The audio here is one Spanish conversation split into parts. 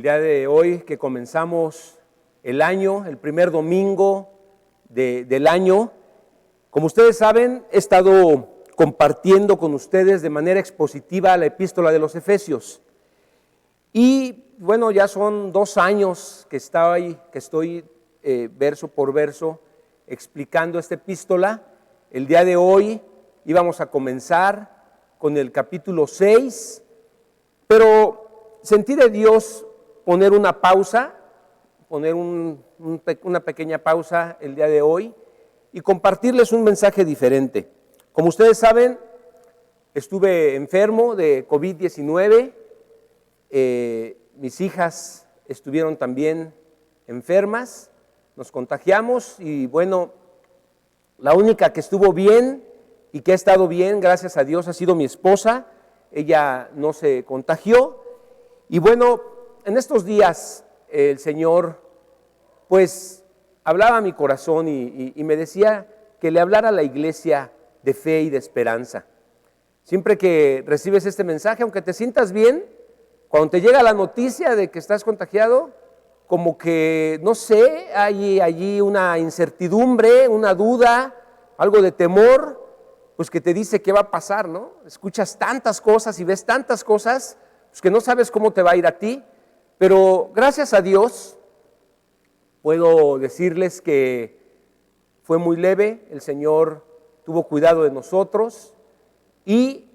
El día de hoy que comenzamos el año, el primer domingo del año, como ustedes saben, he estado compartiendo con ustedes de manera expositiva la epístola de los Efesios. Y bueno, ya son 2 años que estoy verso por verso explicando esta epístola. El día de hoy íbamos a comenzar con el capítulo 6, pero sentí de Dios poner una pausa, poner una pequeña pausa el día de hoy y compartirles un mensaje diferente. Como ustedes saben, estuve enfermo de COVID-19, mis hijas estuvieron también enfermas, nos contagiamos y bueno, la única que estuvo bien y que ha estado bien, gracias a Dios, ha sido mi esposa. Ella no se contagió y bueno, en estos días el Señor pues hablaba a mi corazón y me decía que le hablara a la iglesia de fe y de esperanza. Siempre que recibes este mensaje, aunque te sientas bien, cuando te llega la noticia de que estás contagiado, como que, no sé, hay allí una incertidumbre, una duda, algo de temor, pues que te dice qué va a pasar, ¿no? Escuchas tantas cosas y ves tantas cosas, pues que no sabes cómo te va a ir a ti, pero gracias a Dios puedo decirles que fue muy leve, el Señor tuvo cuidado de nosotros y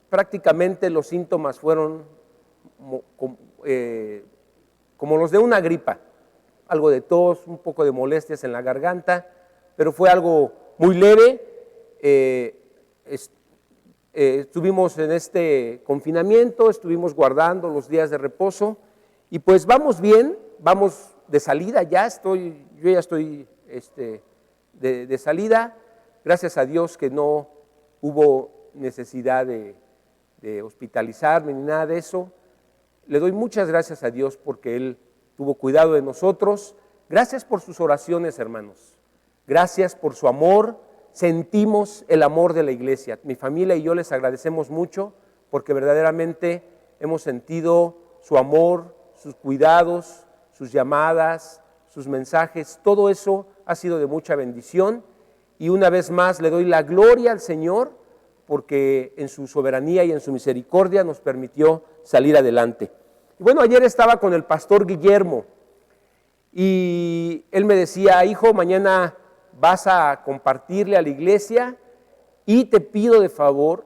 prácticamente los síntomas fueron como los de una gripa, algo de tos, un poco de molestias en la garganta, pero fue algo muy leve. Estuvimos en este confinamiento, estuvimos guardando los días de reposo y pues vamos bien, vamos de salida, yo ya estoy de salida, gracias a Dios que no hubo necesidad de hospitalizarme ni nada de eso. Le doy muchas gracias a Dios porque Él tuvo cuidado de nosotros. Gracias por sus oraciones, hermanos. Gracias por su amor. Sentimos el amor de la iglesia. Mi familia y yo les agradecemos mucho porque verdaderamente hemos sentido su amor, sus cuidados, sus llamadas, sus mensajes. Todo eso ha sido de mucha bendición. Y una vez más le doy la gloria al Señor porque en su soberanía y en su misericordia nos permitió salir adelante. Y bueno, ayer estaba con el pastor Guillermo y él me decía, hijo, mañana vas a compartirle a la iglesia y te pido de favor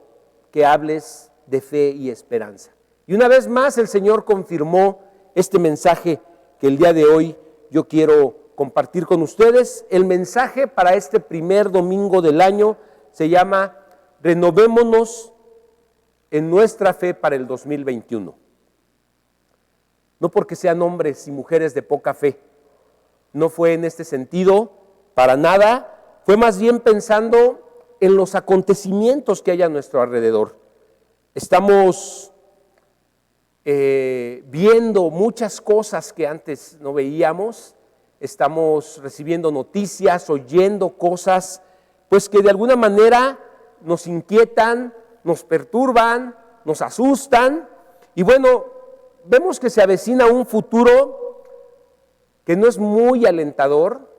que hables de fe y esperanza. Y una vez más el Señor confirmó este mensaje que el día de hoy yo quiero compartir con ustedes. El mensaje para este primer domingo del año se llama Renovémonos en nuestra fe para el 2021. No porque sean hombres y mujeres de poca fe, no fue en este sentido para nada, fue más bien pensando en los acontecimientos que hay a nuestro alrededor. Estamos viendo muchas cosas que antes no veíamos, estamos recibiendo noticias, oyendo cosas, pues que de alguna manera nos inquietan, nos perturban, nos asustan, y bueno, vemos que se avecina un futuro que no es muy alentador.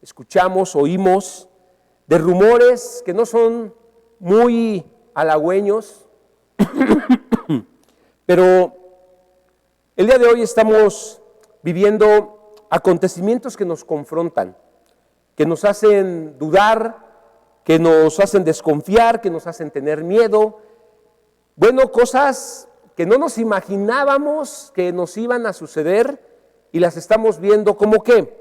Escuchamos, oímos de rumores que no son muy halagüeños, pero el día de hoy estamos viviendo acontecimientos que nos confrontan, que nos hacen dudar, que nos hacen desconfiar, que nos hacen tener miedo. Bueno, cosas que no nos imaginábamos que nos iban a suceder y las estamos viendo. ¿Cómo qué?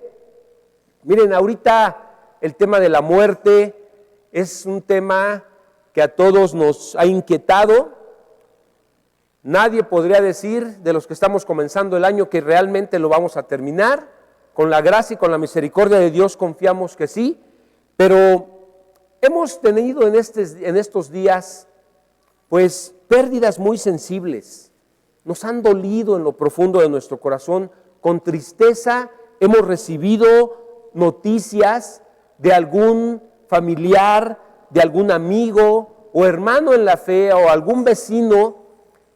Miren, ahorita el tema de la muerte es un tema que a todos nos ha inquietado. Nadie podría decir de los que estamos comenzando el año que realmente lo vamos a terminar. Con la gracia y con la misericordia de Dios confiamos que sí, pero hemos tenido en estos días pues pérdidas muy sensibles. Nos han dolido en lo profundo de nuestro corazón. Con tristeza hemos recibido noticias de algún familiar, de algún amigo o hermano en la fe o algún vecino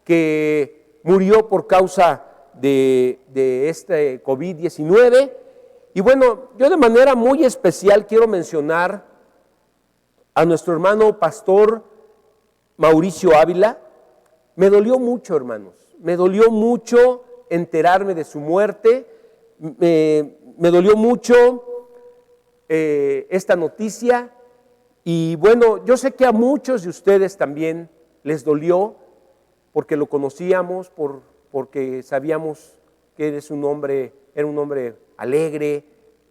que murió por causa de este COVID-19. Y bueno, yo de manera muy especial quiero mencionar a nuestro hermano pastor Mauricio Ávila. Me dolió mucho, hermanos, me dolió mucho enterarme de su muerte, me dolió mucho esta noticia. Y bueno, yo sé que a muchos de ustedes también les dolió, porque lo conocíamos, porque sabíamos que era un hombre alegre,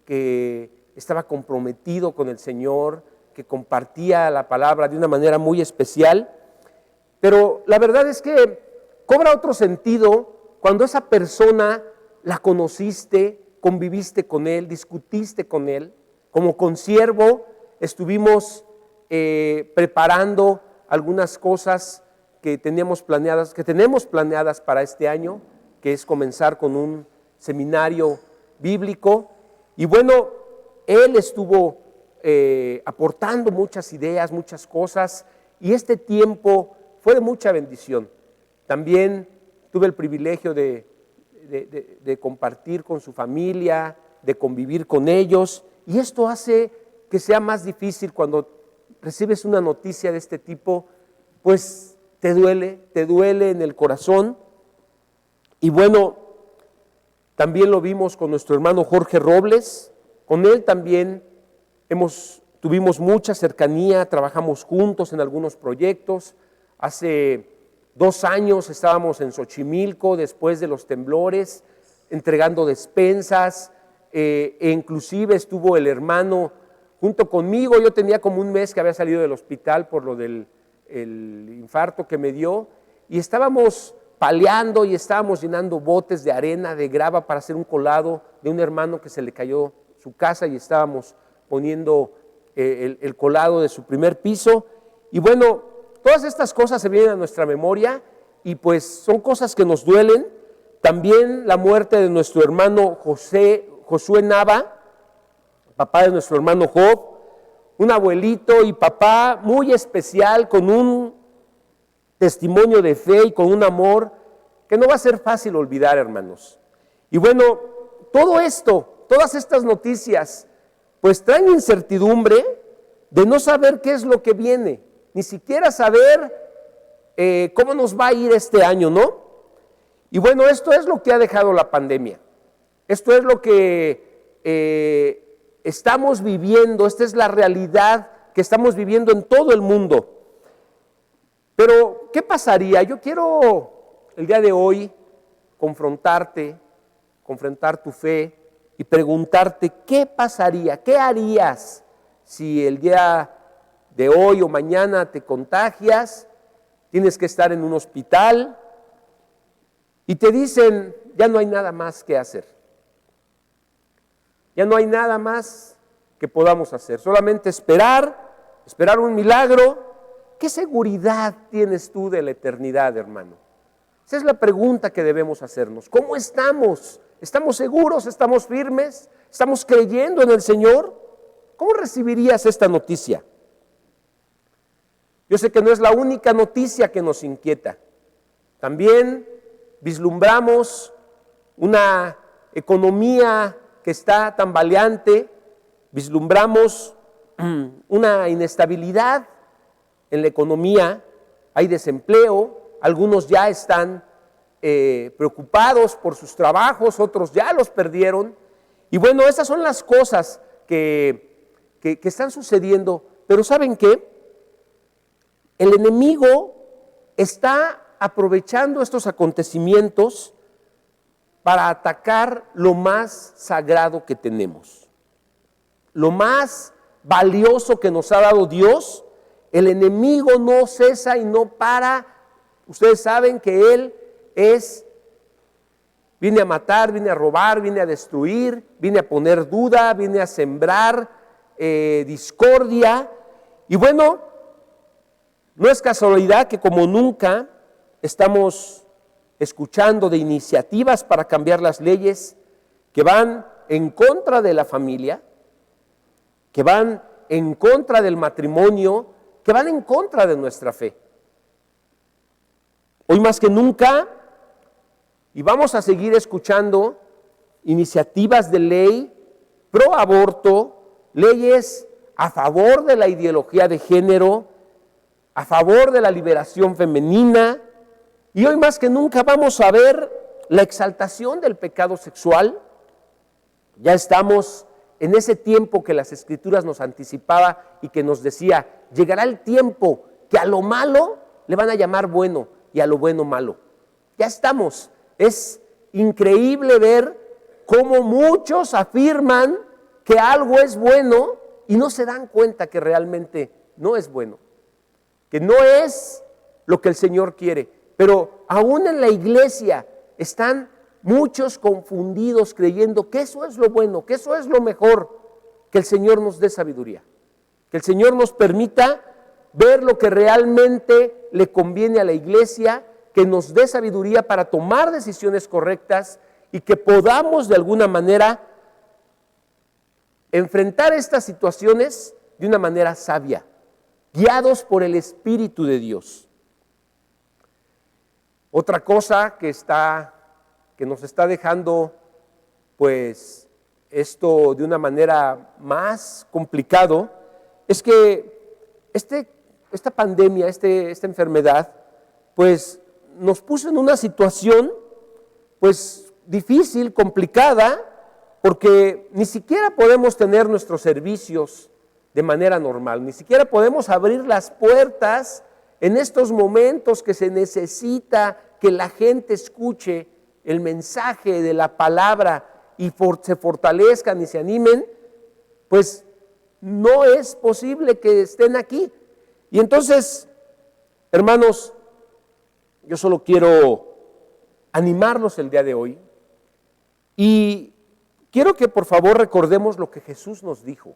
que estaba comprometido con el Señor, que compartía la palabra de una manera muy especial. Pero la verdad es que cobra otro sentido cuando esa persona la conociste, conviviste con él, discutiste con él. Como consiervo estuvimos preparando algunas cosas que tenemos planeadas para este año, que es comenzar con un seminario bíblico. Y bueno, él estuvo aportando muchas ideas, muchas cosas, y este tiempo fue de mucha bendición. También tuve el privilegio de compartir con su familia, de convivir con ellos, y esto hace que sea más difícil cuando recibes una noticia de este tipo, pues te duele en el corazón. Y bueno, también lo vimos con nuestro hermano Jorge Robles. Con él también tuvimos mucha cercanía, trabajamos juntos en algunos proyectos. Hace 2 años estábamos en Xochimilco después de los temblores, entregando despensas, e inclusive estuvo el hermano junto conmigo. Yo tenía como un mes que había salido del hospital por lo del infarto que me dio, y estábamos paleando y estábamos llenando botes de arena, de grava, para hacer un colado de un hermano que se le cayó su casa, y estábamos poniendo el colado de su primer piso. Y bueno, todas estas cosas se vienen a nuestra memoria y pues son cosas que nos duelen. También la muerte de nuestro hermano Josué Nava, papá de nuestro hermano Job, un abuelito y papá muy especial, con un testimonio de fe y con un amor que no va a ser fácil olvidar, hermanos. Y bueno, todo esto, todas estas noticias, pues traen incertidumbre de no saber qué es lo que viene, ni siquiera saber cómo nos va a ir este año, ¿no? Y bueno, esto es lo que ha dejado la pandemia. Esto es lo que estamos viviendo, esta es la realidad que estamos viviendo en todo el mundo. Pero, ¿qué pasaría? Yo quiero el día de hoy confrontar tu fe y preguntarte, ¿qué pasaría? ¿Qué harías si el día de hoy o mañana te contagias, tienes que estar en un hospital y te dicen, ya no hay nada más que hacer? Ya no hay nada más que podamos hacer, solamente esperar un milagro. ¿Qué seguridad tienes tú de la eternidad, hermano? Esa es la pregunta que debemos hacernos. ¿Cómo estamos? ¿Estamos seguros? ¿Estamos firmes? ¿Estamos creyendo en el Señor? ¿Cómo recibirías esta noticia? Yo sé que no es la única noticia que nos inquieta. También vislumbramos una economía que está tambaleante, vislumbramos una inestabilidad en la economía, hay desempleo, algunos ya están preocupados por sus trabajos, otros ya los perdieron. Y bueno, esas son las cosas que están sucediendo. Pero ¿saben qué? El enemigo está aprovechando estos acontecimientos para atacar lo más sagrado que tenemos, lo más valioso que nos ha dado Dios. El enemigo no cesa y no para. Ustedes saben que él viene a matar, viene a robar, viene a destruir, viene a poner duda, viene a sembrar discordia. Y bueno, no es casualidad que como nunca estamos escuchando de iniciativas para cambiar las leyes que van en contra de la familia, que van en contra del matrimonio, que van en contra de nuestra fe. Hoy más que nunca y vamos a seguir escuchando iniciativas de ley pro aborto, leyes a favor de la ideología de género, a favor de la liberación femenina, y hoy más que nunca vamos a ver la exaltación del pecado sexual. Ya estamos en ese tiempo que las Escrituras nos anticipaba y que nos decía, llegará el tiempo que a lo malo le van a llamar bueno y a lo bueno malo. Ya estamos. Es increíble ver cómo muchos afirman que algo es bueno y no se dan cuenta que realmente no es bueno, que no es lo que el Señor quiere. Pero aún en la iglesia están muchos confundidos creyendo que eso es lo bueno, que eso es lo mejor. Que el Señor nos dé sabiduría, que el Señor nos permita ver lo que realmente le conviene a la iglesia, que nos dé sabiduría para tomar decisiones correctas y que podamos de alguna manera enfrentar estas situaciones de una manera sabia, guiados por el Espíritu de Dios. Otra cosa que nos está dejando, pues, esto de una manera más complicado, es que esta pandemia, esta enfermedad, pues, nos puso en una situación, pues, difícil, complicada, porque ni siquiera podemos tener nuestros servicios de manera normal, ni siquiera podemos abrir las puertas en estos momentos que se necesita que la gente escuche el mensaje de la palabra y se fortalezcan y se animen, pues no es posible que estén aquí. Y entonces, hermanos, yo solo quiero animarlos el día de hoy y quiero que por favor recordemos lo que Jesús nos dijo.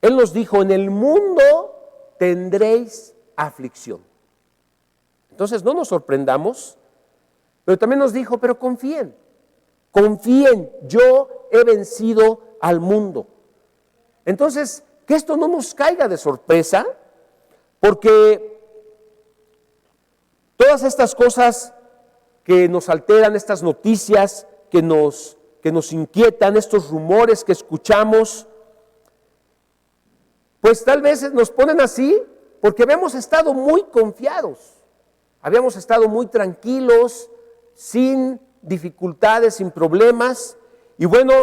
Él nos dijo, en el mundo tendréis aflicción. Entonces no nos sorprendamos, pero también nos dijo, pero confíen, yo he vencido al mundo. Entonces, que esto no nos caiga de sorpresa, porque todas estas cosas que nos alteran, estas noticias que nos inquietan, estos rumores que escuchamos, pues tal vez nos ponen así porque habíamos estado muy confiados, habíamos estado muy tranquilos, sin dificultades, sin problemas, y bueno,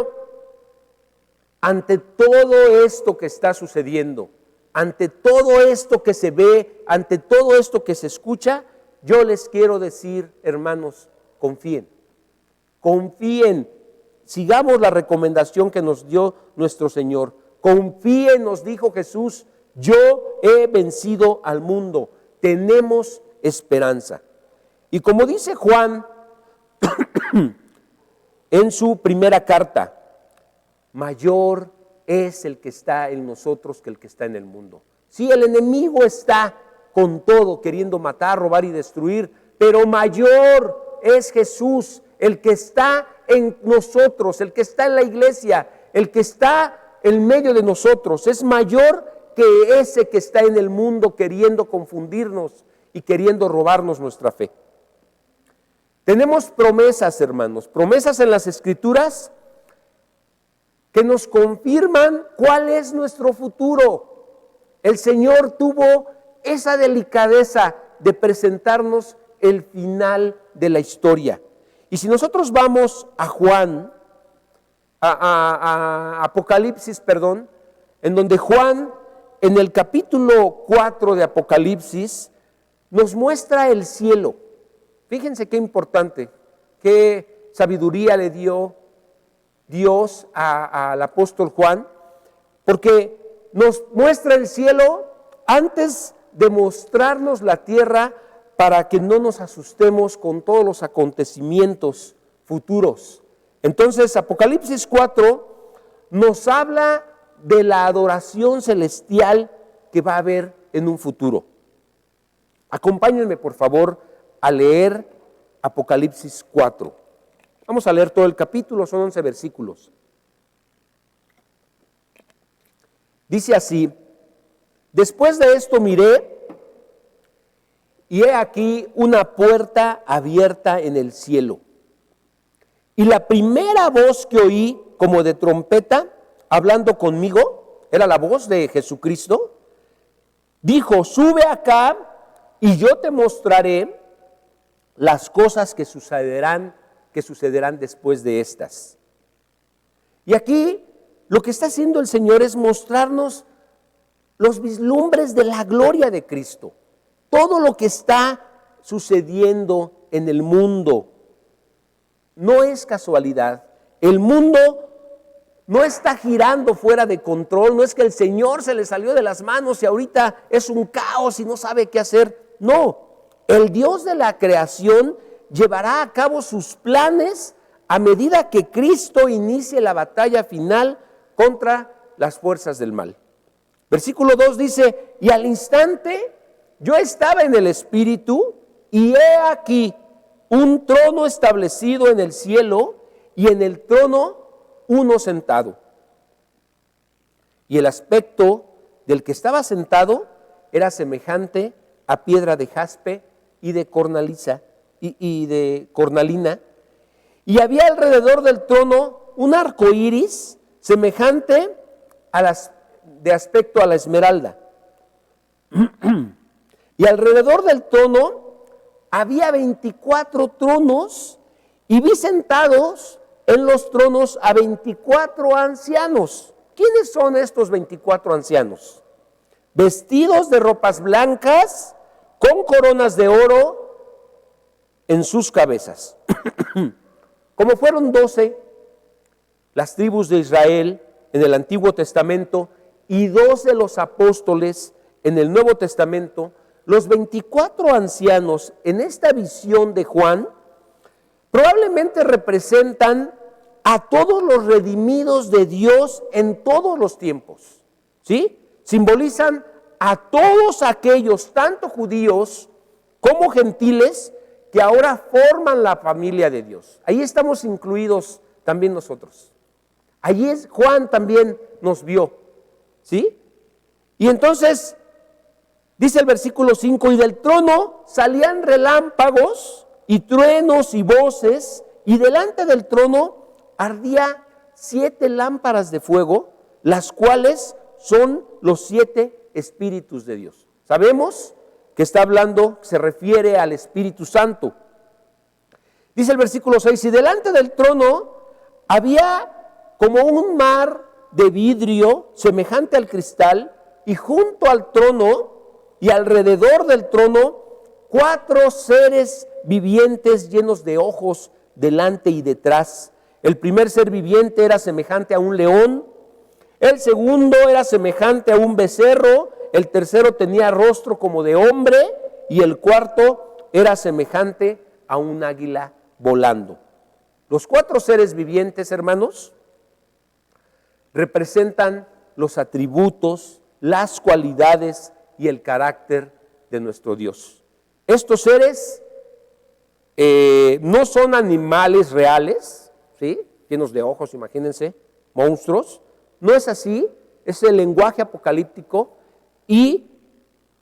ante todo esto que está sucediendo, ante todo esto que se ve, ante todo esto que se escucha, yo les quiero decir, hermanos, confíen, sigamos la recomendación que nos dio nuestro Señor, confíen, nos dijo Jesús, yo he vencido al mundo, tenemos esperanza. Y como dice Juan en su primera carta, mayor es el que está en nosotros que el que está en el mundo. Sí, el enemigo está con todo queriendo matar, robar y destruir, pero mayor es Jesús, el que está en nosotros, el que está en la iglesia, el que está en medio de nosotros, es mayor que ese que está en el mundo queriendo confundirnos y queriendo robarnos nuestra fe. Tenemos promesas, hermanos, promesas en las Escrituras que nos confirman cuál es nuestro futuro. El Señor tuvo esa delicadeza de presentarnos el final de la historia. Y si nosotros vamos a Juan, a Apocalipsis, en donde Juan, en el capítulo 4 de Apocalipsis, nos muestra el cielo. Fíjense qué importante, qué sabiduría le dio Dios al apóstol Juan, porque nos muestra el cielo antes de mostrarnos la tierra para que no nos asustemos con todos los acontecimientos futuros. Entonces, Apocalipsis 4 nos habla de la adoración celestial que va a haber en un futuro. Acompáñenme, por favor, a leer Apocalipsis 4. Vamos a leer todo el capítulo, son 11 versículos. Dice así: después de esto miré, y he aquí una puerta abierta en el cielo. Y la primera voz que oí, como de trompeta, hablando conmigo, era la voz de Jesucristo, dijo: sube acá y yo te mostraré las cosas que sucederán después de estas. Y aquí lo que está haciendo el Señor es mostrarnos los vislumbres de la gloria de Cristo. Todo lo que está sucediendo en el mundo no es casualidad. El mundo no está girando fuera de control, no es que el Señor se le salió de las manos y ahorita es un caos y no sabe qué hacer. No, el Dios de la creación llevará a cabo sus planes a medida que Cristo inicie la batalla final contra las fuerzas del mal. Versículo 2 dice: y al instante yo estaba en el Espíritu, y he aquí un trono establecido en el cielo, y en el trono uno sentado. Y el aspecto del que estaba sentado era semejante a piedra de jaspe y de cornalina, y había alrededor del trono un arco iris semejante de aspecto a la esmeralda. Y alrededor del trono había 24 tronos, y vi sentados en los tronos a 24 ancianos. ¿Quiénes son estos 24 ancianos? Vestidos de ropas blancas, con coronas de oro en sus cabezas. Como fueron 12 las tribus de Israel en el Antiguo Testamento y 12 los apóstoles en el Nuevo Testamento, los 24 ancianos en esta visión de Juan probablemente representan a todos los redimidos de Dios en todos los tiempos, ¿sí? Simbolizan a todos aquellos, tanto judíos como gentiles, que ahora forman la familia de Dios. Ahí estamos incluidos también nosotros. Allí Juan también nos vio, ¿sí? Y entonces dice el versículo 5: y del trono salían relámpagos y truenos y voces, y delante del trono ardía 7 lámparas de fuego, las cuales son los 7 espíritus de Dios. Sabemos que está hablando, se refiere al Espíritu Santo. Dice el versículo 6: y delante del trono había como un mar de vidrio semejante al cristal, y junto al trono y alrededor del trono 4 seres vivientes llenos de ojos delante y detrás. El primer ser viviente era semejante a un león, el segundo era semejante a un becerro, el tercero tenía rostro como de hombre, y el cuarto era semejante a un águila volando. Los 4 seres vivientes, hermanos, representan los atributos, las cualidades y el carácter de nuestro Dios. Estos seres no son animales reales, ¿sí? Llenos de ojos, imagínense, monstruos. No es así, es el lenguaje apocalíptico. Y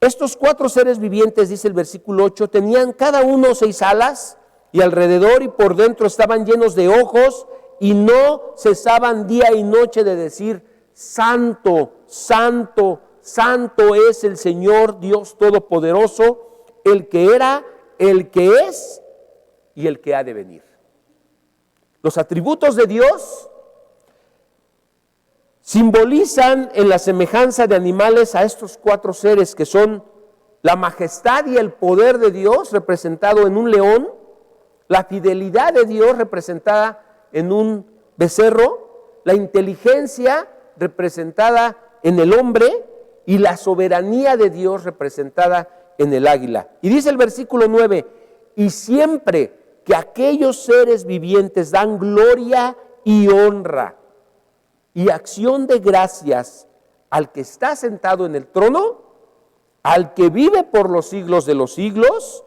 estos 4 seres vivientes, dice el versículo 8, tenían cada uno 6 alas, y alrededor y por dentro estaban llenos de ojos, y no cesaban día y noche de decir: Santo, Santo, Santo es el Señor Dios Todopoderoso, el que era, el que es y el que ha de venir. Los atributos de Dios simbolizan en la semejanza de animales a estos 4 seres, que son la majestad y el poder de Dios representado en un león, la fidelidad de Dios representada en un becerro, la inteligencia representada en el hombre y la soberanía de Dios representada en el águila. Y dice el versículo 9: y siempre que aquellos seres vivientes dan gloria y honra y acción de gracias al que está sentado en el trono, al que vive por los siglos de los siglos,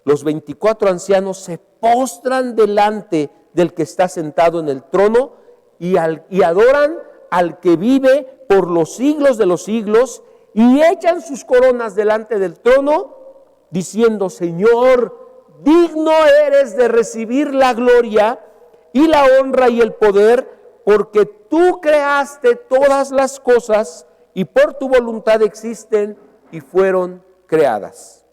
los 24 ancianos se postran delante del que está sentado en el trono y adoran al que vive por los siglos de los siglos, y echan sus coronas delante del trono diciendo: Señor, digno eres de recibir la gloria y la honra y el poder, porque tú creaste todas las cosas y por tu voluntad existen y fueron creadas.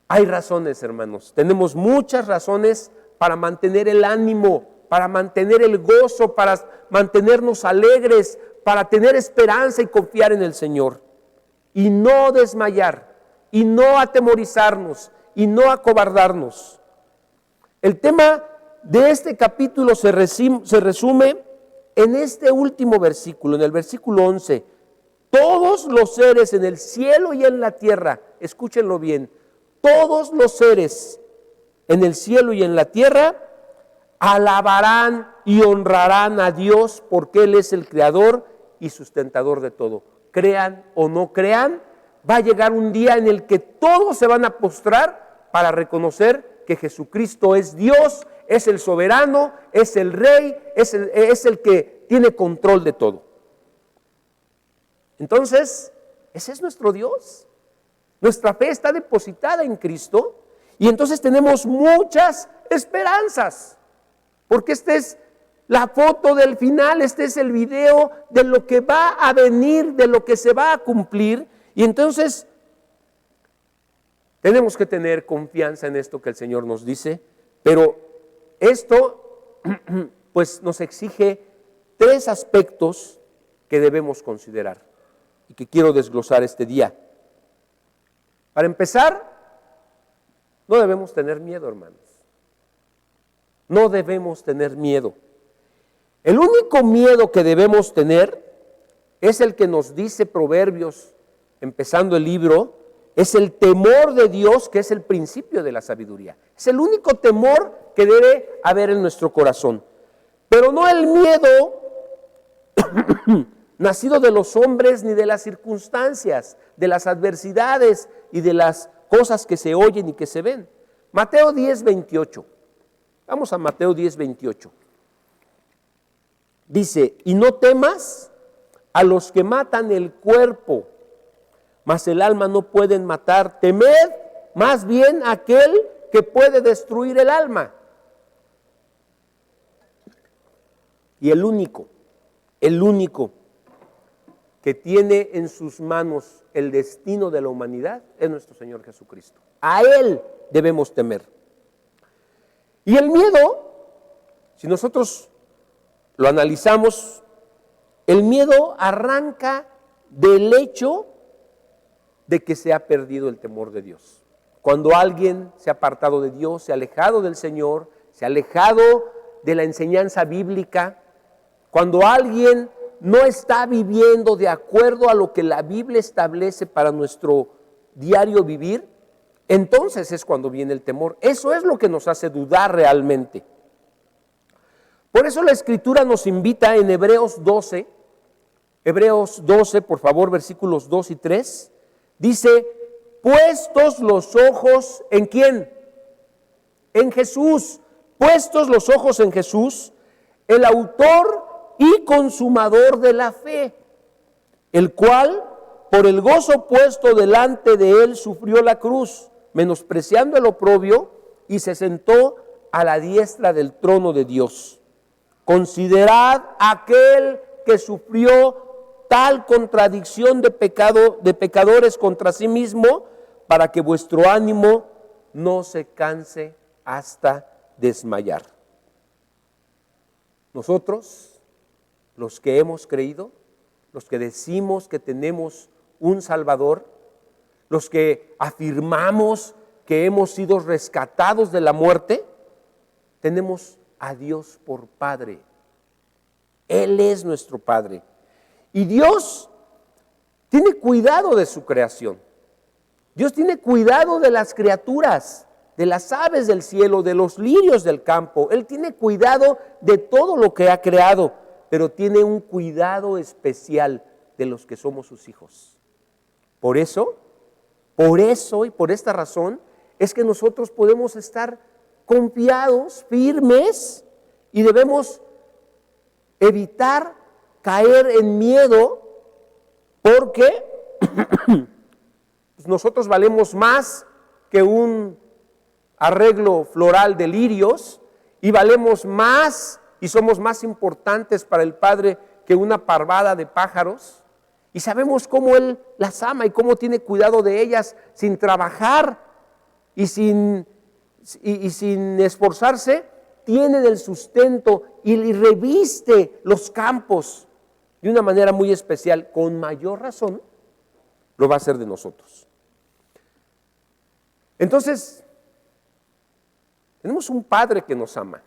Hay razones, hermanos, tenemos muchas razones para mantener el ánimo, para mantener el gozo, para mantenernos alegres, para tener esperanza y confiar en el Señor. Y no desmayar, y no atemorizarnos, y no acobardarnos. El tema de este capítulo se resume en este último versículo, en el versículo 11. Todos los seres en el cielo y en la tierra, escúchenlo bien, todos los seres en el cielo y en la tierra alabarán y honrarán a Dios, porque Él es el creador y sustentador de todo. Crean o no crean, va a llegar un día en el que todos se van a postrar para reconocer que Jesucristo es Dios, es el soberano, es el rey, es el que tiene control de todo. Entonces, ese es nuestro Dios. Nuestra fe está depositada en Cristo y entonces tenemos muchas esperanzas, porque esta es la foto del final, este es el video de lo que va a venir, de lo que se va a cumplir. Y entonces tenemos que tener confianza en esto que el Señor nos dice, pero esto pues nos exige 3 aspectos que debemos considerar y que quiero desglosar este día. Para empezar, no debemos tener miedo, hermanos. No debemos tener miedo. El único miedo que debemos tener es el que nos dice Proverbios, empezando el libro, es el temor de Dios, que es el principio de la sabiduría. Es el único temor que debe haber en nuestro corazón. Pero no el miedo nacido de los hombres ni de las circunstancias, de las adversidades y de las cosas que se oyen y que se ven. Mateo 10:28. Vamos a Mateo 10:28. Dice: y no temas a los que matan el cuerpo, mas el alma no pueden matar. Temed más bien a aquel que puede destruir el alma. Y el único que tiene en sus manos el destino de la humanidad es nuestro Señor Jesucristo. A Él debemos temer. Y el miedo, si nosotros lo analizamos, el miedo arranca del hecho de que se ha perdido el temor de Dios. Cuando alguien se ha apartado de Dios, se ha alejado del Señor, se ha alejado de la enseñanza bíblica, cuando alguien no está viviendo de acuerdo a lo que la Biblia establece para nuestro diario vivir, entonces es cuando viene el temor. Eso es lo que nos hace dudar realmente. Por eso la Escritura nos invita en Hebreos 12, por favor, versículos 2 y 3, dice: puestos los ojos, ¿en quién? En Jesús. Puestos los ojos en Jesús, el autor y consumador de la fe, el cual, por el gozo puesto delante de él, sufrió la cruz, menospreciando el oprobio, y se sentó a la diestra del trono de Dios. Considerad aquel que sufrió tal contradicción de pecadores contra sí mismo, para que vuestro ánimo no se canse hasta desmayar. Nosotros, los que hemos creído, los que decimos que tenemos un Salvador, los que afirmamos que hemos sido rescatados de la muerte, tenemos a Dios por Padre. Él es nuestro Padre. Y Dios tiene cuidado de su creación. Dios tiene cuidado de las criaturas, de las aves del cielo, de los lirios del campo. Él tiene cuidado de todo lo que ha creado, pero tiene un cuidado especial de los que somos sus hijos. Por eso y por esta razón es que nosotros podemos estar confiados, firmes, y debemos evitar caer en miedo, porque nosotros valemos más que un arreglo floral de lirios, y valemos más y somos más importantes para el Padre que una parvada de pájaros, y sabemos cómo Él las ama y cómo tiene cuidado de ellas sin trabajar y sin esforzarse. Tienen el sustento y reviste los campos de una manera muy especial. Con mayor razón lo va a hacer de nosotros. Entonces, tenemos un Padre que nos ama.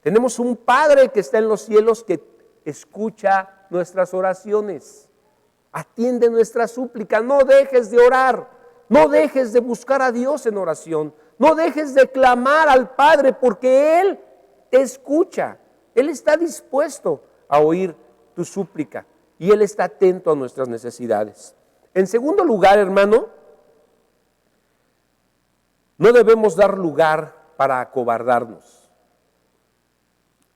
Tenemos un Padre que está en los cielos, que escucha nuestras oraciones, atiende nuestra súplica. No dejes de orar, no dejes de buscar a Dios en oración, no dejes de clamar al Padre, porque Él te escucha. Él está dispuesto a oír tu súplica y Él está atento a nuestras necesidades. En segundo lugar, hermano, no debemos dar lugar para acobardarnos.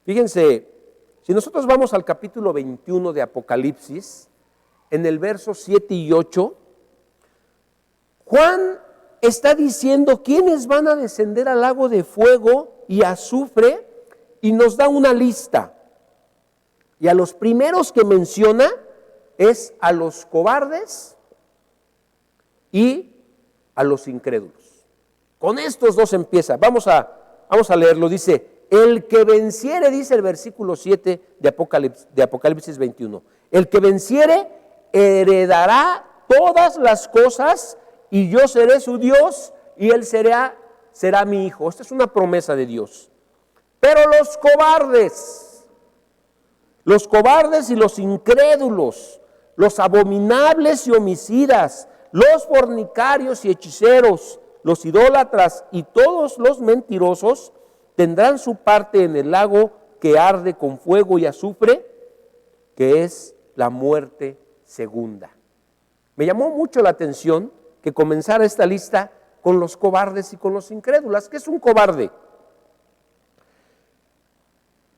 Fíjense, si nosotros vamos al capítulo 21 de Apocalipsis, en el verso 7 y 8, Juan está diciendo quiénes van a descender al lago de fuego y azufre, y nos da una lista. Y a los primeros que menciona es a los cobardes y a los incrédulos. Con estos dos empieza. Vamos a leerlo. Dice: el que venciere, dice el versículo 7 de Apocalipsis 21, el que venciere heredará todas las cosas, y yo seré su Dios y él será mi hijo. Esta es una promesa de Dios. Pero los cobardes y los incrédulos, los abominables y homicidas, los fornicarios y hechiceros, los idólatras y todos los mentirosos tendrán su parte en el lago que arde con fuego y azufre, que es la muerte segunda. Me llamó mucho la atención que comenzara esta lista con los cobardes y con los incrédulos. ¿Qué es un cobarde?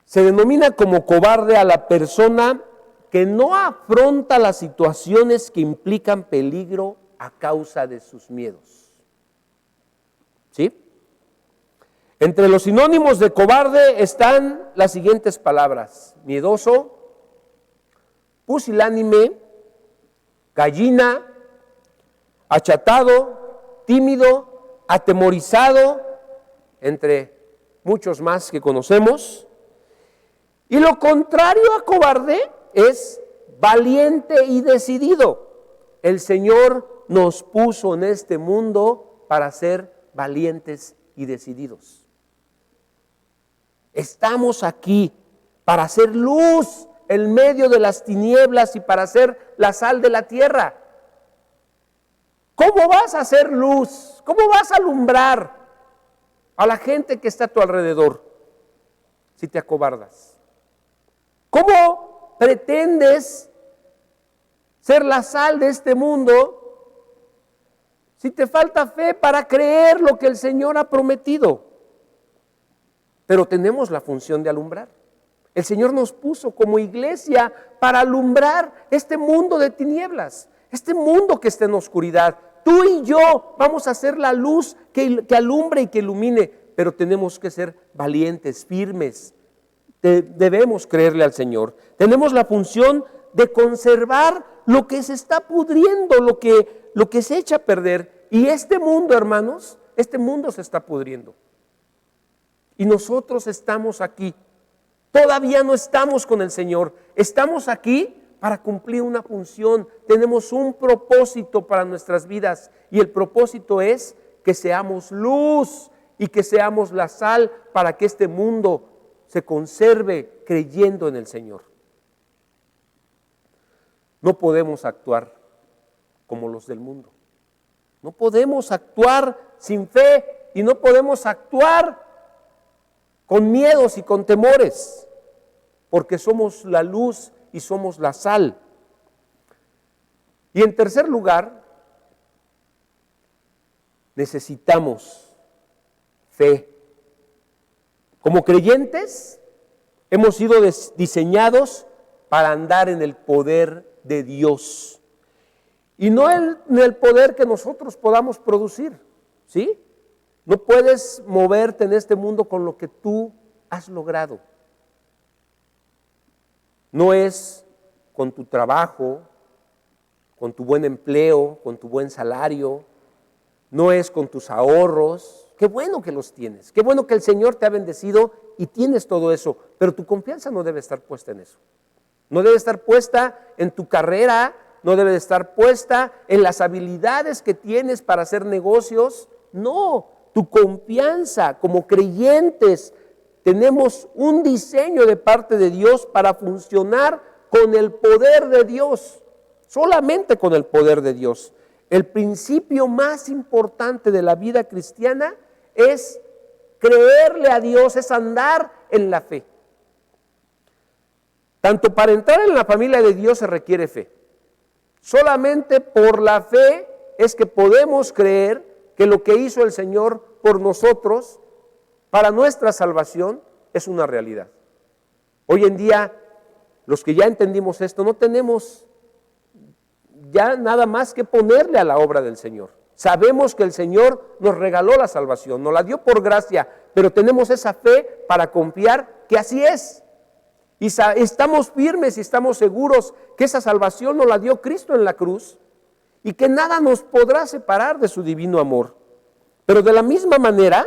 Se denomina como cobarde a la persona que no afronta las situaciones que implican peligro a causa de sus miedos. ¿Sí? Entre los sinónimos de cobarde están las siguientes palabras: miedoso, pusilánime, gallina, achatado, tímido, atemorizado, entre muchos más que conocemos. Y lo contrario a cobarde es valiente y decidido. El Señor nos puso en este mundo para ser valientes y decididos. Estamos aquí para hacer luz en medio de las tinieblas y para ser la sal de la tierra. ¿Cómo vas a hacer luz? ¿Cómo vas a alumbrar a la gente que está a tu alrededor si te acobardas? ¿Cómo pretendes ser la sal de este mundo si te falta fe para creer lo que el Señor ha prometido? Pero tenemos la función de alumbrar. El Señor nos puso como iglesia para alumbrar este mundo de tinieblas, este mundo que está en oscuridad. Tú y yo vamos a ser la luz que alumbre y que ilumine, pero tenemos que ser valientes, firmes. Debemos creerle al Señor. Tenemos la función de conservar lo que se está pudriendo, lo que se echa a perder. Y este mundo, hermanos, este mundo se está pudriendo. Y nosotros estamos aquí. Todavía no estamos con el Señor. Estamos aquí para cumplir una función. Tenemos un propósito para nuestras vidas. Y el propósito es que seamos luz y que seamos la sal para que este mundo se conserve creyendo en el Señor. No podemos actuar como los del mundo. No podemos actuar sin fe y no podemos actuar con miedos y con temores, porque somos la luz y somos la sal. Y en tercer lugar, necesitamos fe. Como creyentes, hemos sido diseñados para andar en el poder de Dios. y no en el poder que nosotros podamos producir, ¿sí? No puedes moverte en este mundo con lo que tú has logrado. No es con tu trabajo, con tu buen empleo, con tu buen salario, no es con tus ahorros. Qué bueno que los tienes, qué bueno que el Señor te ha bendecido y tienes todo eso, pero tu confianza no debe estar puesta en eso. No debe estar puesta en tu carrera, no debe estar puesta en las habilidades que tienes para hacer negocios. No, tu confianza como creyentes tenemos un diseño de parte de Dios para funcionar con el poder de Dios, solamente con el poder de Dios. El principio más importante de la vida cristiana es creerle a Dios, es andar en la fe. Tanto para entrar en la familia de Dios se requiere fe. Solamente por la fe es que podemos creer que lo que hizo el Señor por nosotros, para nuestra salvación, es una realidad. Hoy en día, los que ya entendimos esto, no tenemos ya nada más que ponerle a la obra del Señor. Sabemos que el Señor nos regaló la salvación, nos la dio por gracia, pero tenemos esa fe para confiar que así es. Y estamos firmes y estamos seguros que esa salvación nos la dio Cristo en la cruz y que nada nos podrá separar de su divino amor. Pero de la misma manera,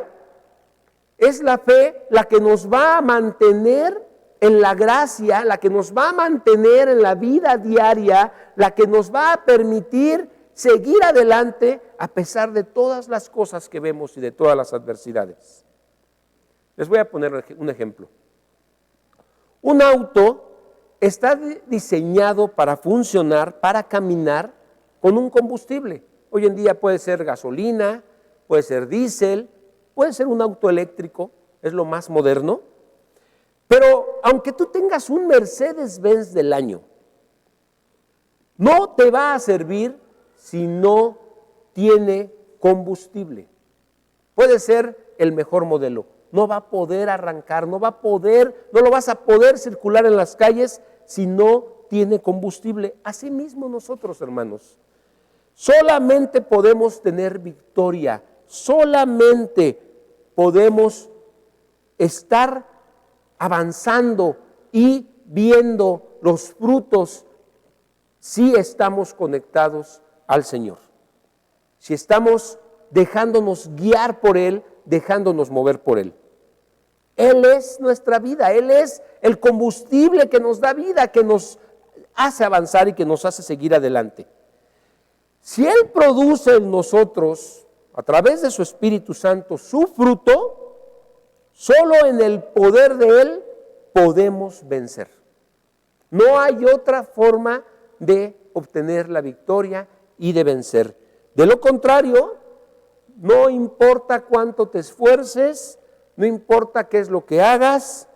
es la fe la que nos va a mantener en la gracia, la que nos va a mantener en la vida diaria, la que nos va a permitir seguir adelante a pesar de todas las cosas que vemos y de todas las adversidades. Les voy a poner un ejemplo. Un auto está diseñado para funcionar, para caminar con un combustible. Hoy en día puede ser gasolina, puede ser diésel, puede ser un auto eléctrico, es lo más moderno. Pero aunque tú tengas un Mercedes-Benz del año, no te va a servir si no tiene combustible. Puede ser el mejor modelo, no va a poder arrancar, no lo vas a poder circular en las calles si no tiene combustible. Así mismo nosotros, hermanos, solamente podemos tener victoria, solamente podemos estar avanzando y viendo los frutos si estamos conectados al Señor, si estamos dejándonos guiar por Él, dejándonos mover por Él. Él es nuestra vida, Él es el combustible que nos da vida, que nos hace avanzar y que nos hace seguir adelante. Si Él produce en nosotros, a través de su Espíritu Santo, su fruto, solo en el poder de Él podemos vencer. No hay otra forma de obtener la victoria y de vencer. De lo contrario, no importa cuánto te esfuerces, no importa qué es lo que hagas,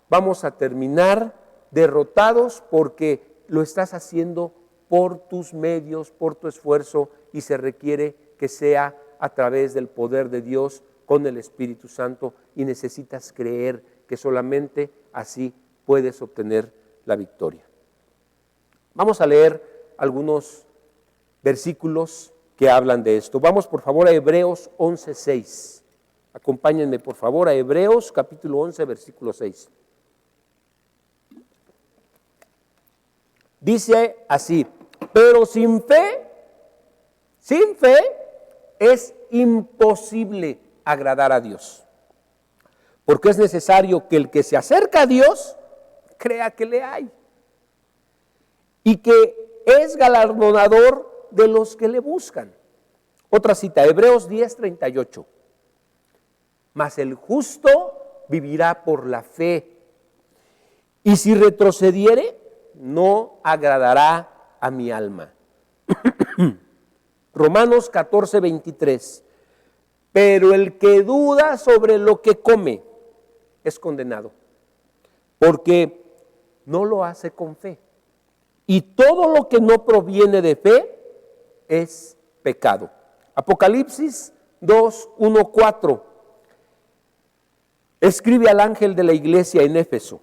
vamos a terminar derrotados porque lo estás haciendo por tus medios, por tu esfuerzo, y se requiere que sea a través del poder de Dios con el Espíritu Santo, y necesitas creer que solamente así puedes obtener la victoria. Vamos a leer algunos versículos que hablan de esto. Vamos por favor a Hebreos 11:6. Acompáñenme por favor a Hebreos capítulo 11, versículo 6. Dice así: pero sin fe es imposible agradar a Dios, porque es necesario que el que se acerca a Dios crea que le hay y que es galardonador de los que le buscan. Otra cita, Hebreos 10:38. Mas el justo vivirá por la fe, y si retrocediere, no agradará a mi alma. Romanos 14:23. Pero el que duda sobre lo que come es condenado, porque no lo hace con fe. Y todo lo que no proviene de fe es pecado. Apocalipsis 2:1-4. Escribe al ángel de la iglesia en Éfeso,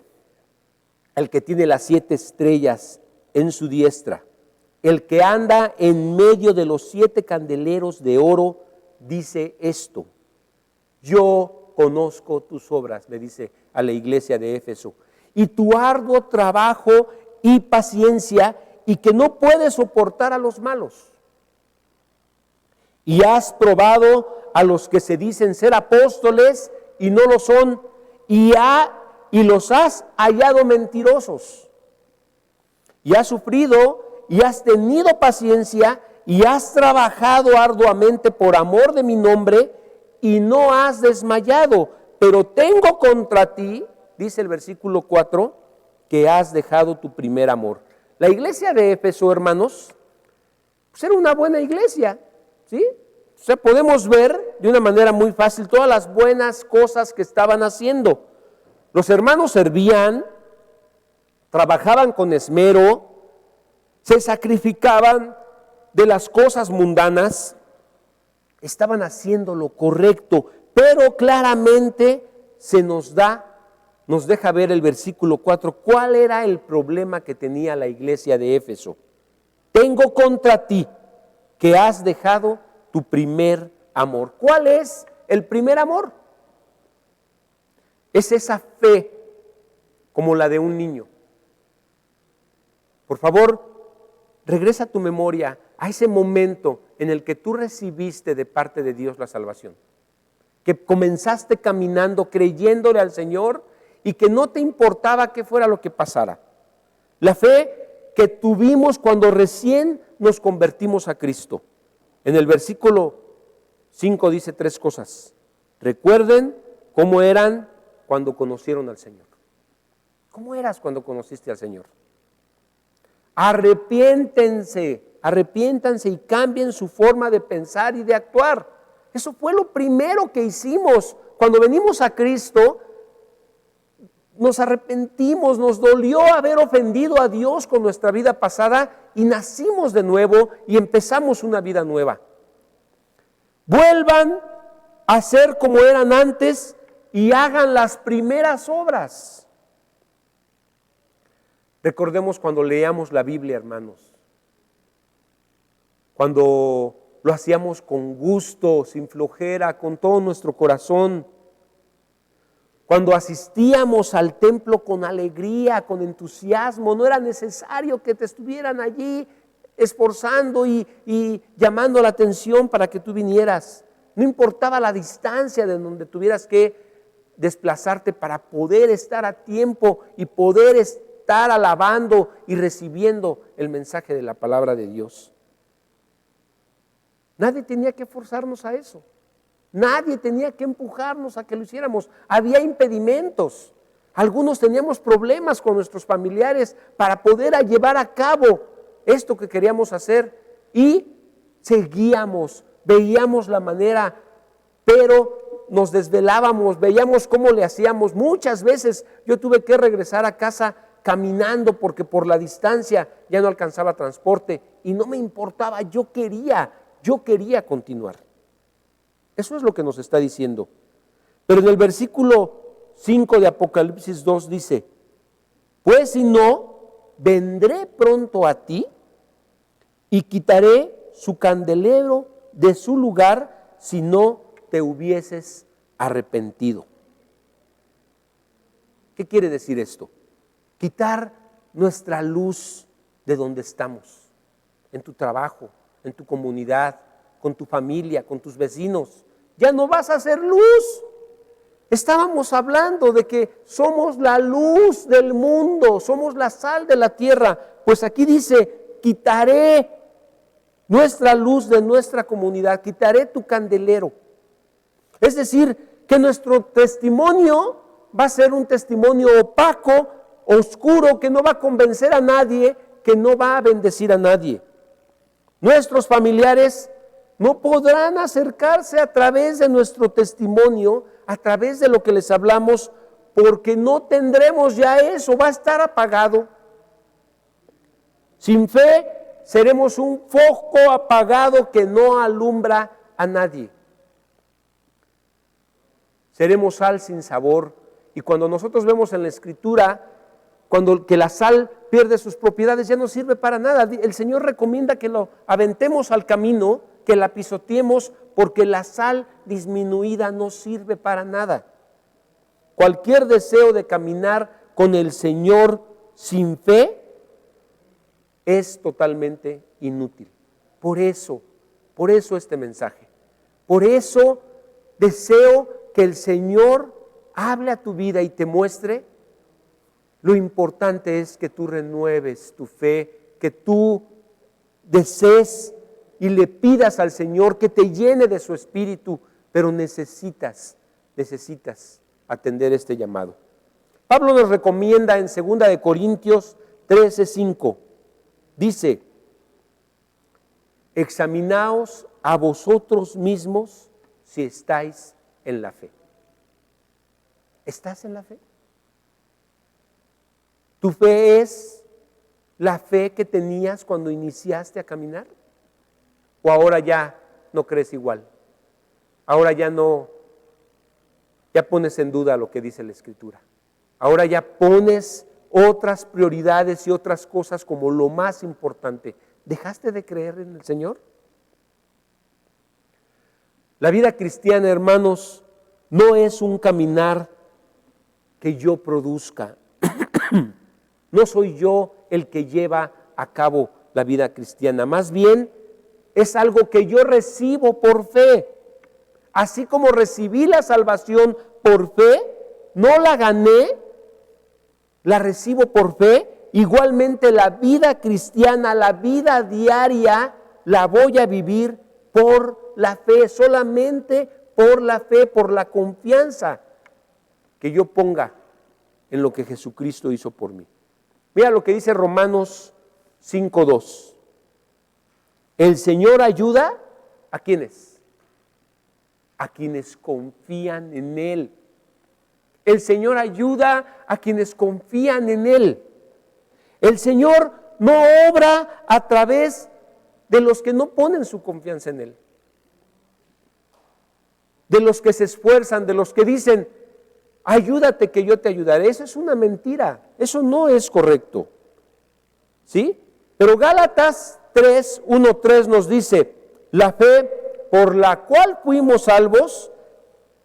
el que tiene las 7 estrellas en su diestra. el que anda en medio de los 7 candeleros de oro, dice esto: yo conozco tus obras, le dice a la iglesia de Éfeso, y tu arduo trabajo y paciencia, y que no puedes soportar a los malos. Y has probado a los que se dicen ser apóstoles y no lo son, y los has hallado mentirosos. Y has sufrido y has tenido paciencia y has trabajado arduamente por amor de mi nombre y no has desmayado. Pero tengo contra ti, dice el versículo 4, que has dejado tu primer amor. La iglesia de Éfeso, hermanos, pues era una buena iglesia, ¿sí? O sea, podemos ver de una manera muy fácil todas las buenas cosas que estaban haciendo. Los hermanos servían, trabajaban con esmero, se sacrificaban de las cosas mundanas, estaban haciendo lo correcto, pero claramente nos deja ver el versículo 4, cuál era el problema que tenía la iglesia de Éfeso. Tengo contra ti que has dejado tu primer amor. ¿Cuál es el primer amor? Es esa fe como la de un niño. Por favor, regresa a tu memoria a ese momento en el que tú recibiste de parte de Dios la salvación, que comenzaste caminando creyéndole al Señor y que no te importaba qué fuera lo que pasara. La fe que tuvimos cuando recién nos convertimos a Cristo. En el versículo 5 dice 3 cosas. Recuerden cómo eran cuando conocieron al Señor. ¿Cómo eras cuando conociste al Señor? Arrepiéntanse y cambien su forma de pensar y de actuar. Eso fue lo primero que hicimos. Cuando venimos a Cristo, nos arrepentimos, nos dolió haber ofendido a Dios con nuestra vida pasada y nacimos de nuevo y empezamos una vida nueva. Vuelvan a ser como eran antes y hagan las primeras obras. Recordemos cuando leíamos la Biblia, hermanos, cuando lo hacíamos con gusto, sin flojera, con todo nuestro corazón, cuando asistíamos al templo con alegría, con entusiasmo. No era necesario que te estuvieran allí esforzando y llamando la atención para que tú vinieras. No importaba la distancia de donde tuvieras que desplazarte para poder estar a tiempo y poder estar alabando y recibiendo el mensaje de la palabra de Dios. Nadie tenía que forzarnos a eso. Nadie tenía que empujarnos a que lo hiciéramos. Había impedimentos. Algunos teníamos problemas con nuestros familiares para poder llevar a cabo esto que queríamos hacer y seguíamos, veíamos la manera, pero nos desvelábamos, veíamos cómo le hacíamos. Muchas veces yo tuve que regresar a casa caminando porque por la distancia ya no alcanzaba transporte y no me importaba, yo quería continuar. Eso es lo que nos está diciendo. Pero en el versículo 5 de Apocalipsis 2 dice: pues si no, vendré pronto a ti y quitaré su candelero de su lugar si no te hubieses arrepentido. ¿Qué quiere decir esto? Quitar nuestra luz de donde estamos, en tu trabajo, en tu comunidad, con tu familia, con tus vecinos. Ya no vas a hacer luz. Estábamos hablando de que somos la luz del mundo, somos la sal de la tierra. Pues aquí dice: quitaré nuestra luz de nuestra comunidad, quitaré tu candelero. Es decir, que nuestro testimonio va a ser un testimonio opaco, oscuro, que no va a convencer a nadie, que no va a bendecir a nadie. Nuestros familiares no podrán acercarse a través de nuestro testimonio, a través de lo que les hablamos, porque no tendremos ya eso, va a estar apagado. Sin fe seremos un foco apagado que no alumbra a nadie. Seremos sal sin sabor. Y cuando nosotros vemos en la Escritura, que la sal pierde sus propiedades, ya no sirve para nada. El Señor recomienda que lo aventemos al camino, que la pisoteemos, porque la sal disminuida no sirve para nada. Cualquier deseo de caminar con el Señor sin fe es totalmente inútil. Por eso este mensaje. Por eso deseo que el Señor hable a tu vida y te muestre. Lo importante es que tú renueves tu fe, que tú desees y le pidas al Señor que te llene de su Espíritu, pero necesitas atender este llamado. Pablo nos recomienda en 2 de Corintios 13:5, dice: examinaos a vosotros mismos si estáis en la fe. ¿Estás en la fe? ¿Tu fe es la fe que tenías cuando iniciaste a caminar? ¿O ahora ya no crees igual? Ahora ya pones en duda lo que dice la Escritura. Ahora ya pones otras prioridades y otras cosas como lo más importante. ¿Dejaste de creer en el Señor? La vida cristiana, hermanos, no es un caminar que yo produzca. No soy yo el que lleva a cabo la vida cristiana. Más bien, es algo que yo recibo por fe. Así como recibí la salvación por fe, no la gané, la recibo por fe. Igualmente la vida cristiana, la vida diaria, la voy a vivir por la fe, solamente por la fe, por la confianza que yo ponga en lo que Jesucristo hizo por mí. Mira lo que dice Romanos 5:2. El Señor ayuda ¿a quiénes? A quienes confían en Él. El Señor ayuda a quienes confían en Él. El Señor no obra a través de los que no ponen su confianza en Él. De los que se esfuerzan, de los que dicen, ayúdate que yo te ayudaré. Eso es una mentira. Eso no es correcto. ¿Sí? Pero Gálatas 3:1-3 nos dice, la fe por la cual fuimos salvos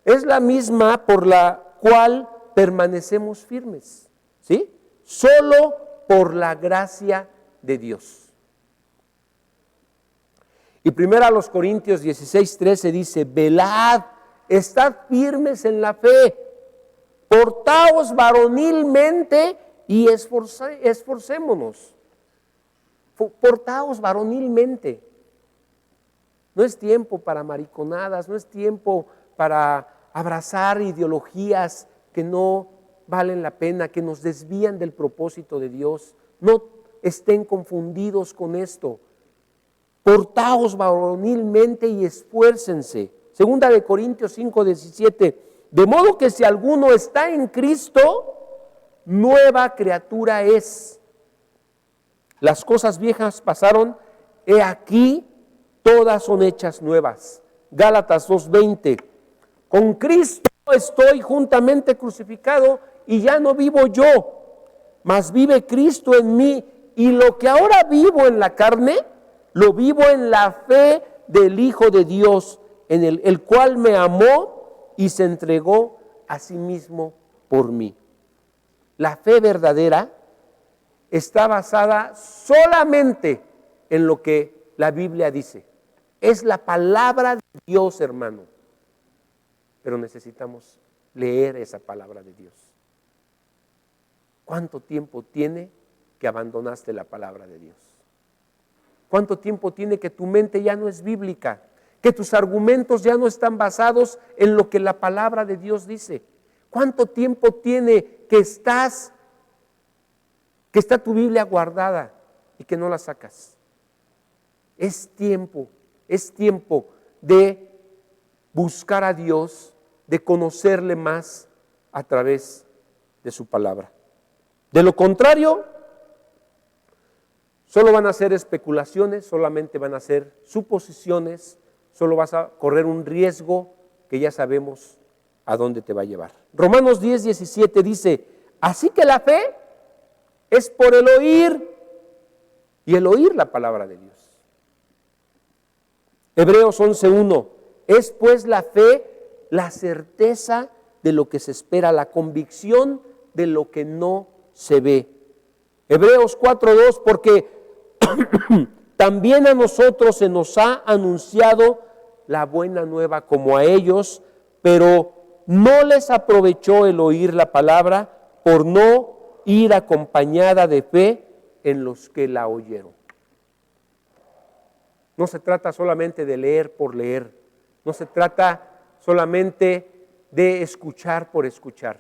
es la misma por la cual permanecemos firmes. ¿Sí? Solo por la gracia de Dios. Y 1 Corintios 16:13 dice, velad, estad firmes en la fe, portaos varonilmente y esforcémonos. Portaos varonilmente. No es tiempo para mariconadas, no es tiempo para abrazar ideologías que no valen la pena, que nos desvían del propósito de Dios. No estén confundidos con esto. Portaos varonilmente y esfuércense. 2 de Corintios 5:17. De modo que si alguno está en Cristo, nueva criatura es. Las cosas viejas pasaron, he aquí, todas son hechas nuevas. Gálatas 2:20. Con Cristo estoy juntamente crucificado y ya no vivo yo, mas vive Cristo en mí. Y lo que ahora vivo en la carne, lo vivo en la fe del Hijo de Dios, en el cual me amó y se entregó a sí mismo por mí. La fe verdadera está basada solamente en lo que la Biblia dice. Es la palabra de Dios, hermano. Pero necesitamos leer esa palabra de Dios. ¿Cuánto tiempo tiene que abandonaste la palabra de Dios? ¿Cuánto tiempo tiene que tu mente ya no es bíblica? Que tus argumentos ya no están basados en lo que la palabra de Dios dice. ¿Cuánto tiempo tiene que está tu Biblia guardada y que no la sacas? Es tiempo de buscar a Dios, de conocerle más a través de su palabra. De lo contrario, solo van a ser especulaciones, solamente van a ser suposiciones, solo vas a correr un riesgo que ya sabemos a dónde te va a llevar. Romanos 10:17 dice, así que la fe es por el oír y el oír la palabra de Dios. Hebreos 11:1, es pues la fe la certeza de lo que se espera, la convicción de lo que no se ve. Hebreos 4:2, porque también a nosotros se nos ha anunciado la buena nueva como a ellos, pero no les aprovechó el oír la palabra por no ir acompañada de fe en los que la oyeron. No se trata solamente de leer por leer, no se trata solamente de escuchar por escuchar.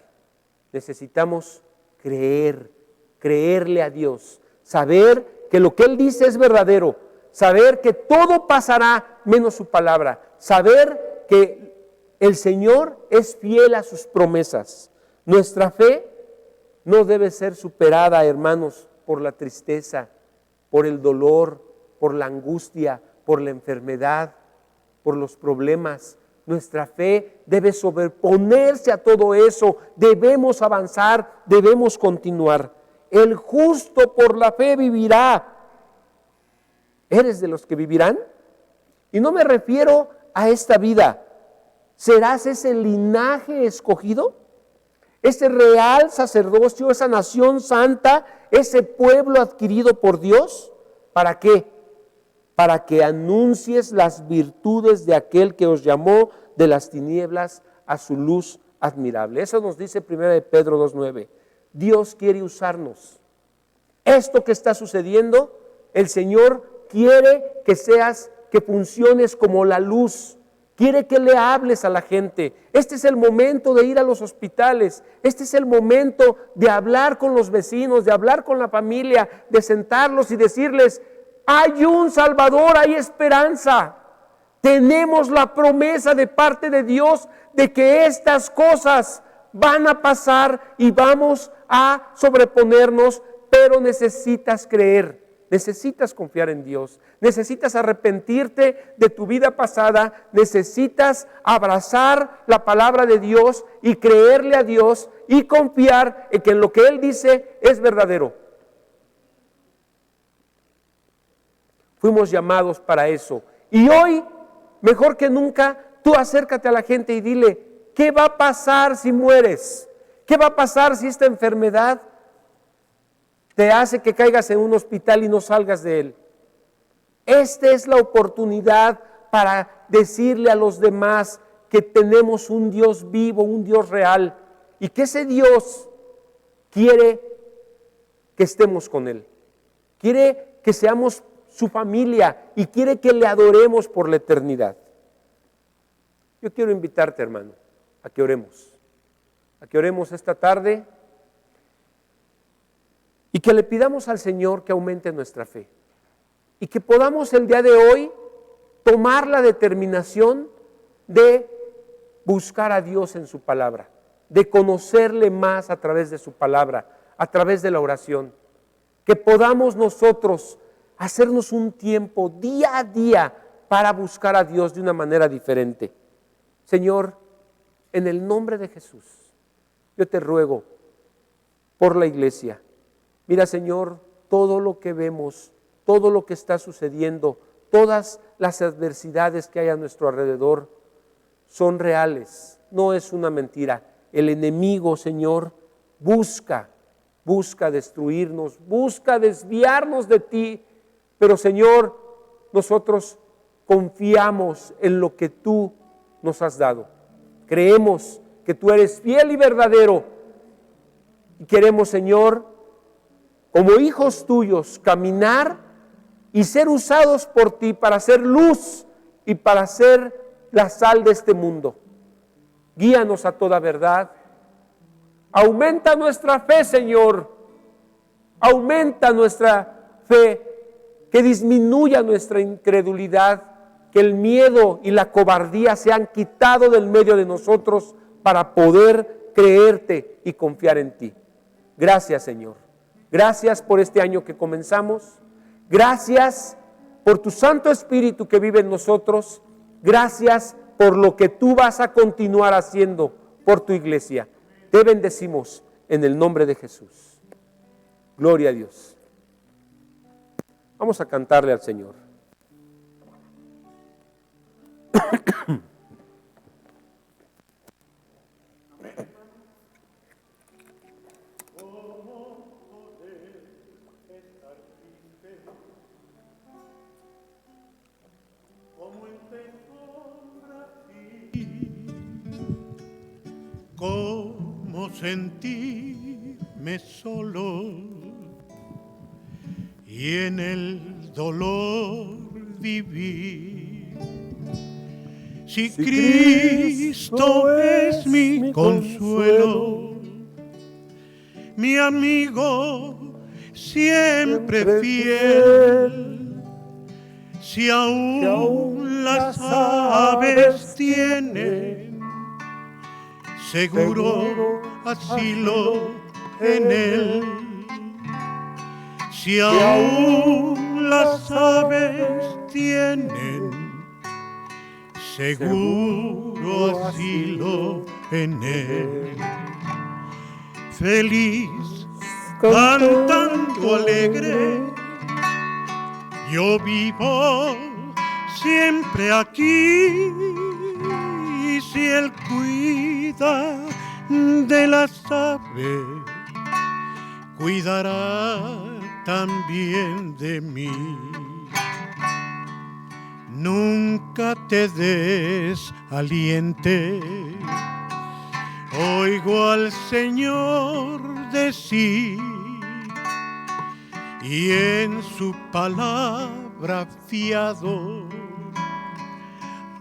Necesitamos creerle a Dios, saber que lo que Él dice es verdadero, saber que todo pasará menos su palabra, saber que el Señor es fiel a sus promesas. Nuestra fe no debe ser superada, hermanos, por la tristeza, por el dolor, por la angustia, por la enfermedad, por los problemas. Nuestra fe debe sobreponerse a todo eso. Debemos avanzar, debemos continuar. El justo por la fe vivirá. ¿Eres de los que vivirán? Y no me refiero a esta vida. ¿Serás ese linaje escogido? Ese real sacerdocio, esa nación santa, ese pueblo adquirido por Dios. ¿Para qué? Para que anuncies las virtudes de aquel que os llamó de las tinieblas a su luz admirable. Eso nos dice 1 Pedro 2:9. Dios quiere usarnos. Esto que está sucediendo, el Señor quiere que funciones como la luz. Quiere que le hables a la gente. Este es el momento de ir a los hospitales. Este es el momento de hablar con los vecinos, de hablar con la familia, de sentarlos y decirles: hay un Salvador, hay esperanza. Tenemos la promesa de parte de Dios de que estas cosas van a pasar y vamos a sobreponernos, pero necesitas creer. Necesitas confiar en Dios, necesitas arrepentirte de tu vida pasada, necesitas abrazar la palabra de Dios y creerle a Dios y confiar en que lo que Él dice es verdadero. Fuimos llamados para eso. Y hoy, mejor que nunca, tú acércate a la gente y dile: ¿qué va a pasar si mueres? ¿Qué va a pasar si esta enfermedad te hace que caigas en un hospital y no salgas de él? Esta es la oportunidad para decirle a los demás que tenemos un Dios vivo, un Dios real, y que ese Dios quiere que estemos con Él. Quiere que seamos su familia y quiere que le adoremos por la eternidad. Yo quiero invitarte, hermano, a que oremos esta tarde y que le pidamos al Señor que aumente nuestra fe y que podamos el día de hoy tomar la determinación de buscar a Dios en su palabra, de conocerle más a través de su palabra, a través de la oración, que podamos nosotros hacernos un tiempo día a día para buscar a Dios de una manera diferente. Señor, en el nombre de Jesús, yo te ruego por la iglesia. Mira, Señor, todo lo que vemos, todo lo que está sucediendo, todas las adversidades que hay a nuestro alrededor son reales, no es una mentira. El enemigo, Señor, busca destruirnos, busca desviarnos de ti, pero, Señor, nosotros confiamos en lo que tú nos has dado. Creemos que tú eres fiel y verdadero y queremos, Señor, como hijos tuyos, caminar y ser usados por ti para ser luz y para ser la sal de este mundo. Guíanos a toda verdad. Aumenta nuestra fe, Señor. Aumenta nuestra fe, que disminuya nuestra incredulidad, que el miedo y la cobardía se han quitado del medio de nosotros para poder creerte y confiar en ti. Gracias, Señor. Gracias por este año que comenzamos. Gracias por tu Santo Espíritu que vive en nosotros. Gracias por lo que tú vas a continuar haciendo por tu iglesia. Te bendecimos en el nombre de Jesús. Gloria a Dios. Vamos a cantarle al Señor. Cómo sentirme solo y en el dolor vivir. Si Cristo es mi consuelo, mi amigo siempre fiel, si aún las aves tienen seguro asilo en él, si aún las aves tienen seguro asilo en él, feliz cantando alegre, yo vivo siempre aquí. Y si él cuida de las aves, cuidará también de mí. Nunca te desalientes, oigo al Señor decir, y en su palabra fiado,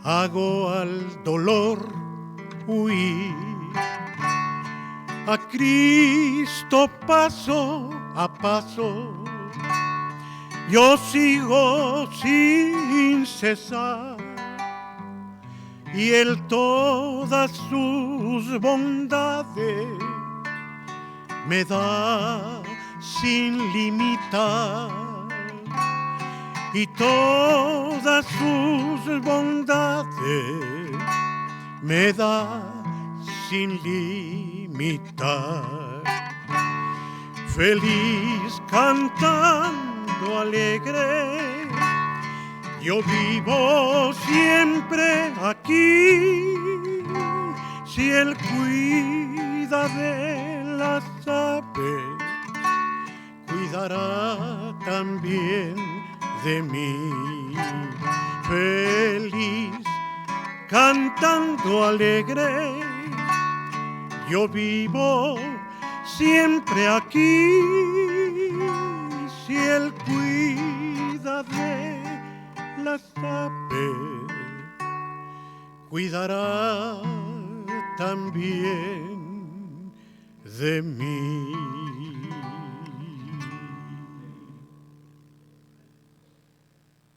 hago al dolor huir. A Cristo paso a paso, yo sigo sin cesar, y Él todas sus bondades me da sin limitar. Y todas sus bondades me da sin limitar. Feliz cantando alegre, yo vivo siempre aquí. Si Él cuida de las aves, cuidará también de mí. Feliz cantando alegre, yo vivo siempre aquí. Si Él cuida de las aves, cuidará también de mí.